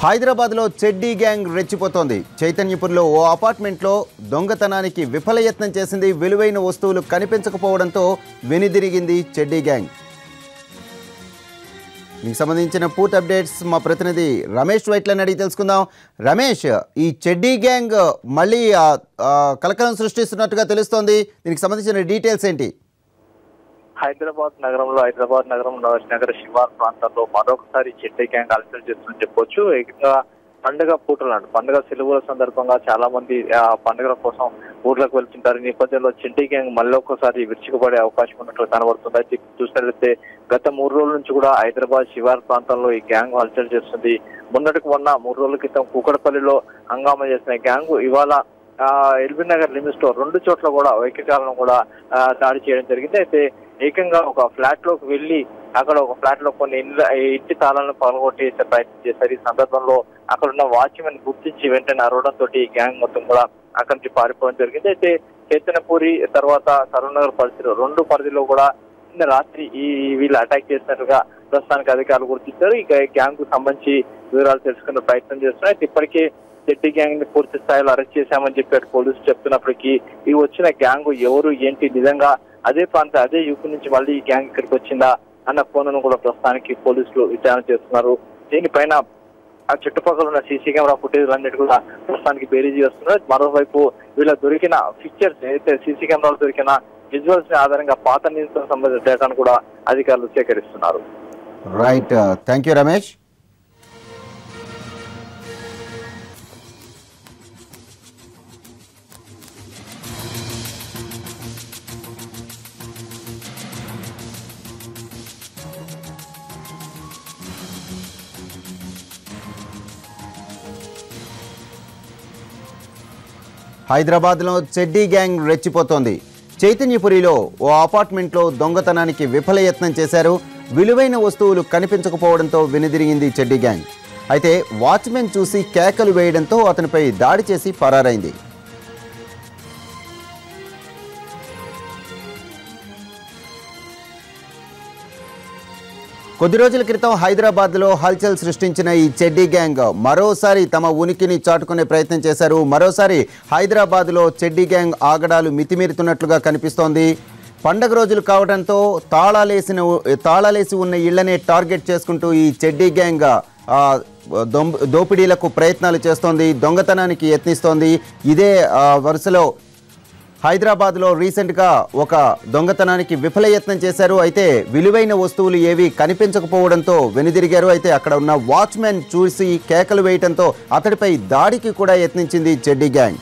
హైదరాబాద్లో చెడ్డీ గ్యాంగ్ రెచ్చిపోతోంది. చైతన్యపూర్లో ఓ అపార్ట్మెంట్లో దొంగతనానికి విఫలయత్నం చేసింది. విలువైన వస్తువులు కనిపించకపోవడంతో వెనుదిరిగింది చెడ్డీ గ్యాంగ్. దీనికి సంబంధించిన పూర్తి అప్డేట్స్ మా ప్రతినిధి రమేష్ వైట్లని అడిగి తెలుసుకుందాం. రమేష్, ఈ చెడ్డీ గ్యాంగ్ మళ్ళీ కలకలం సృష్టిస్తున్నట్టుగా తెలుస్తోంది. దీనికి సంబంధించిన డీటెయిల్స్ ఏంటి? హైదరాబాద్ నగరం నగర శివార్ ప్రాంతాల్లో మరొకసారి చెడ్డీ గ్యాంగ్ అలసలు చేస్తుందని చెప్పొచ్చు. ఏకంగా పండుగ పూటలు పండుగ సెలవుల సందర్భంగా చాలా మంది పండుగల కోసం ఊర్లకు వెళ్తుంటారు. ఈ నేపథ్యంలో చెడ్డీ గ్యాంగ్ మళ్ళీ ఒక్కసారి విరుచుకుపడే అవకాశం ఉన్నట్లు కనబడుతుంది. అయితే చూసినట్లయితే గత 3 రోజుల నుంచి కూడా హైదరాబాద్ శివార్ ప్రాంతంలో ఈ గ్యాంగ్ హల్చల్ చేస్తుంది. మొన్నటికి మొన్న 3 రోజుల క్రితం కూకట్పల్లిలో హంగామా చేసిన గ్యాంగ్ ఇవాళ ఎల్బీ నగర్ లిమిట్ స్టోర్ 2 చోట్ల కూడా ఏకకాలంలో కూడా దాడి చేయడం జరిగింది. అయితే ఏకంగా ఒక ఫ్లాట్ లోకి వెళ్లి అక్కడ ఒక ఫ్లాట్ లో కొన్ని ఇంటి తాళాలను పగలగొట్టేసే ప్రయత్నం చేశారు. ఈ సందర్భంలో అక్కడ ఉన్న వాచ్మెన్ గుర్తించి వెంటనే అరవడంతో ఈ గ్యాంగ్ మొత్తం కూడా అక్కడి నుంచి పారిపోవడం జరిగింది. అయితే చైతన్యపూరి తర్వాత సరూర్ నగర్ పరిధిలో 2 పరిధిలో కూడా నిన్న రాత్రి వీళ్ళు అటాక్ చేసినట్టుగా ప్రస్తుతానికి అధికారులు గుర్తించారు. ఇక గ్యాంగ్ కు సంబంధించి వివరాలు తెలుసుకునే ప్రయత్నం చేస్తున్నారు. అయితే ఇప్పటికే చెడ్డీ గ్యాంగ్ ని పూర్తి స్థాయిలో అరెస్ట్ చేశామని చెప్పారు పోలీసులు చెప్తున్నప్పటికీ ఈ వచ్చిన గ్యాంగ్ ఎవరు ఏంటి, నిజంగా అదే యూపీ నుంచి మళ్ళీ ఈ గ్యాంగ్ ఇక్కడికి వచ్చిందా అన్న కోణను కూడా ప్రస్తుతానికి పోలీసులు విచారణ చేస్తున్నారు. దీనిపైన ఆ చుట్టుపక్కల ఉన్న సీసీ కెమెరా ఫుటేజ్ అన్నిటి కూడా ప్రస్తుతానికి బేరీజ్ చేస్తున్నారు. మరోవైపు వీళ్ళ దొరికిన పిక్చర్స్ అయితే సీసీ కెమెరాలు దొరికిన విజువల్స్ ని ఆధారంగా పాత నిందితులకు సంబంధించిన డేటాను కూడా అధికారులు సేకరిస్తున్నారు. Right, thank you Ramesh. హైదరాబాద్లో చెడ్డీ గ్యాంగ్ రెచ్చిపోతోంది. చైతన్యపురిలో ఓ అపార్ట్మెంట్లో దొంగతనానికి విఫలయత్నం చేశారు. విలువైన వస్తువులు కనిపించకపోవడంతో వెనుదిరిగింది చెడ్డీ గ్యాంగ్. అయితే వాచ్మెన్ చూసి కేకలు వేయడంతో అతనిపై దాడి చేసి పరారైంది. కొద్ది రోజుల క్రితం హైదరాబాద్లో హల్చల్ సృష్టించిన ఈ చెడ్డీ గ్యాంగ్ మరోసారి తమ ఉనికిని చాటుకునే ప్రయత్నం చేశారు. మరోసారి హైదరాబాద్లో చెడ్డీ గ్యాంగ్ ఆగడాలు మితిమీరుతున్నట్లుగా కనిపిస్తోంది. పండగ రోజులు కావడంతో తాళాలేసి ఉన్న ఇళ్లనే టార్గెట్ చేసుకుంటూ ఈ చెడ్డీ గ్యాంగ్ దోపిడీలకు ప్రయత్నాలు చేస్తోంది, దొంగతనానికి యత్నిస్తోంది. ఇదే వరుసలో హైదరాబాద్లో రీసెంట్గా ఒక దొంగతనానికి విఫలయత్నం చేశారు. అయితే విలువైన వస్తువులు ఏవి కనిపించకపోవడంతో వెనుదిరిగారు. అయితే అక్కడ ఉన్న వాచ్మెన్ చూసి కేకలు వేయడంతో అతడిపై దాడికి కూడా యత్నించింది చెడ్డీ గ్యాంగ్.